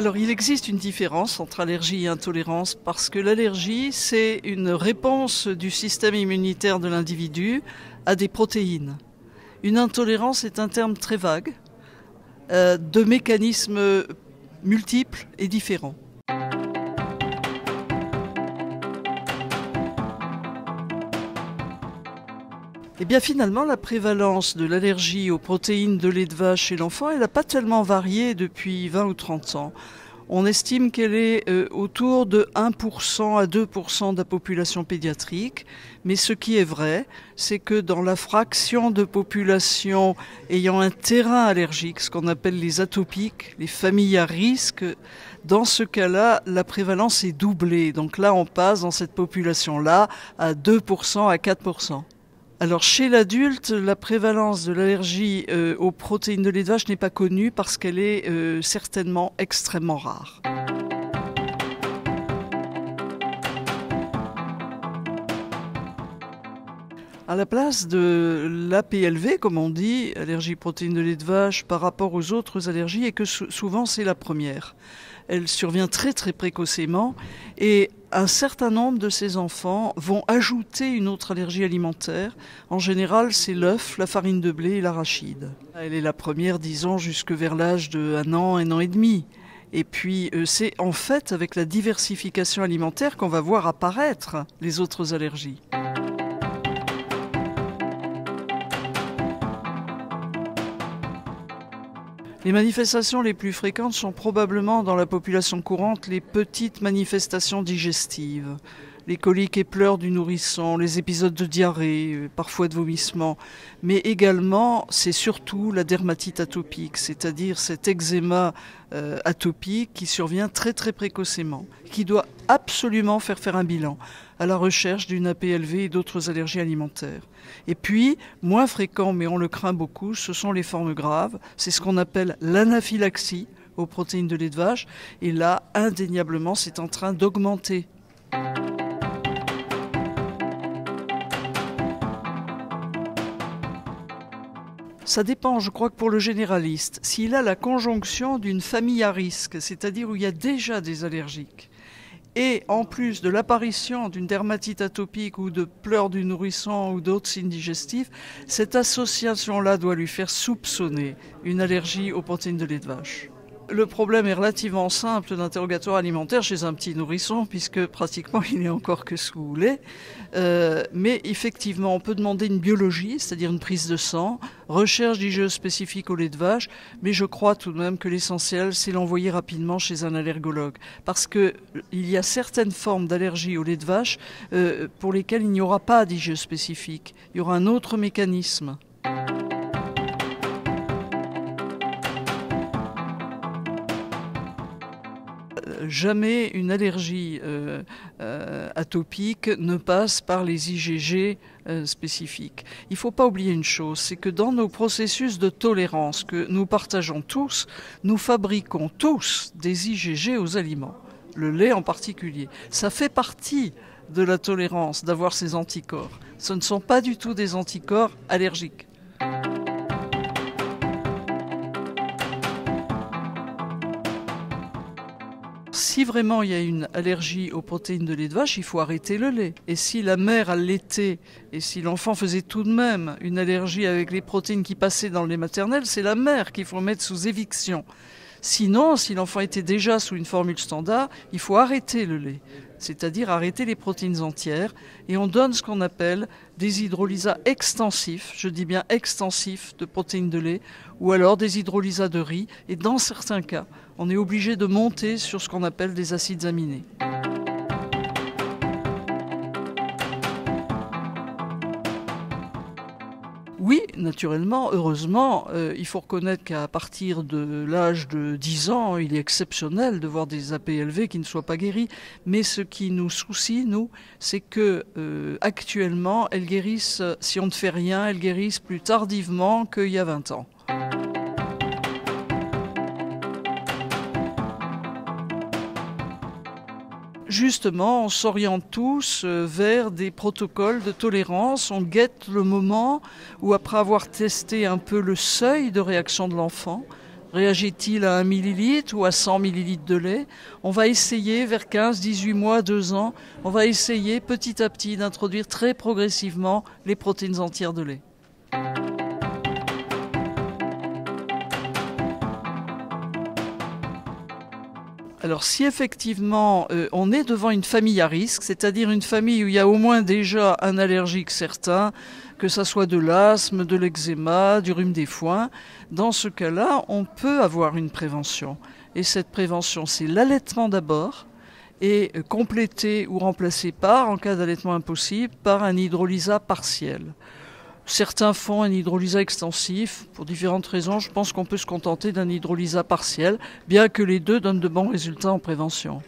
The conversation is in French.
Alors il existe une différence entre allergie et intolérance parce que l'allergie, c'est une réponse du système immunitaire de l'individu à des protéines. Une intolérance est un terme très vague, de mécanismes multiples et différents. Eh bien finalement, la prévalence de l'allergie aux protéines de lait de vache chez l'enfant, elle n'a pas tellement varié depuis 20 ou 30 ans. On estime qu'elle est autour de 1% à 2% de la population pédiatrique. Mais ce qui est vrai, c'est que dans la fraction de population ayant un terrain allergique, ce qu'on appelle les atopiques, les familles à risque, dans ce cas-là, la prévalence est doublée. Donc là, on passe dans cette population-là à 2% à 4%. Alors chez l'adulte, la prévalence de l'allergie aux protéines de lait de vache n'est pas connue parce qu'elle est certainement extrêmement rare. À la place de l'APLV, comme on dit, allergie protéines de lait de vache, par rapport aux autres allergies, et que souvent c'est la première. Elle survient très très précocement et un certain nombre de ces enfants vont ajouter une autre allergie alimentaire. En général, c'est l'œuf, la farine de blé et l'arachide. Elle est la première, disons, jusque vers l'âge de 1 an et demi. Et puis, c'est en fait avec la diversification alimentaire qu'on va voir apparaître les autres allergies. Les manifestations les plus fréquentes sont probablement dans la population courante les petites manifestations digestives, les coliques et pleurs du nourrisson, les épisodes de diarrhée, parfois de vomissements, mais également, c'est surtout la dermatite atopique, c'est-à-dire cet eczéma atopique qui survient très très précocement, qui doit absolument faire un bilan à la recherche d'une APLV et d'autres allergies alimentaires. Et puis, moins fréquent, mais on le craint beaucoup, ce sont les formes graves, c'est ce qu'on appelle l'anaphylaxie aux protéines de lait de vache, et là, indéniablement, c'est en train d'augmenter. Ça dépend, je crois que pour le généraliste, s'il a la conjonction d'une famille à risque, c'est-à-dire où il y a déjà des allergiques, et en plus de l'apparition d'une dermatite atopique ou de pleurs du nourrisson ou d'autres signes digestifs, cette association-là doit lui faire soupçonner une allergie aux protéines de lait de vache. Le problème est relativement simple d'interrogatoire alimentaire chez un petit nourrisson, puisque pratiquement il n'est encore que sous lait. Mais effectivement, on peut demander une biologie, c'est-à-dire une prise de sang, recherche d'IgE spécifique au lait de vache, mais je crois tout de même que l'essentiel, c'est l'envoyer rapidement chez un allergologue. Parce qu'il y a certaines formes d'allergie au lait de vache pour lesquelles il n'y aura pas d'IgE spécifique. Il y aura un autre mécanisme. Jamais une allergie atopique ne passe par les IgG spécifiques. Il ne faut pas oublier une chose, c'est que dans nos processus de tolérance que nous partageons tous, nous fabriquons tous des IgG aux aliments, le lait en particulier. Ça fait partie de la tolérance d'avoir ces anticorps. Ce ne sont pas du tout des anticorps allergiques. Si vraiment il y a une allergie aux protéines de lait de vache, il faut arrêter le lait. Et si la mère allaitait, et si l'enfant faisait tout de même une allergie avec les protéines qui passaient dans le lait maternel, c'est la mère qu'il faut mettre sous éviction. Sinon, si l'enfant était déjà sous une formule standard, il faut arrêter le lait, c'est-à-dire arrêter les protéines entières, et on donne ce qu'on appelle des hydrolysats extensifs, je dis bien extensifs, de protéines de lait, ou alors des hydrolysats de riz, et dans certains cas, on est obligé de monter sur ce qu'on appelle des acides aminés. Oui, naturellement, heureusement, il faut reconnaître qu'à partir de l'âge de 10 ans, il est exceptionnel de voir des APLV qui ne soient pas guéris. Mais ce qui nous soucie, nous, c'est que actuellement, elles guérissent, si on ne fait rien, elles guérissent plus tardivement qu'il y a 20 ans. Justement, on s'oriente tous vers des protocoles de tolérance. On guette le moment où, après avoir testé un peu le seuil de réaction de l'enfant, Réagit-il à 1 millilitre ou à 100 millilitres de lait? On va essayer vers 15, 18 mois, 2 ans, on va essayer petit à petit d'introduire très progressivement les protéines entières de lait. Alors si effectivement on est devant une famille à risque, c'est-à-dire une famille où il y a au moins déjà un allergique certain, que ça soit de l'asthme, de l'eczéma, du rhume des foins, dans ce cas-là, on peut avoir une prévention. Et cette prévention, c'est l'allaitement d'abord, et complété ou remplacé par, en cas d'allaitement impossible, par un hydrolysa partiel. Certains font un hydrolysa extensif. Pour différentes raisons, je pense qu'on peut se contenter d'un hydrolysa partiel, bien que les deux donnent de bons résultats en prévention.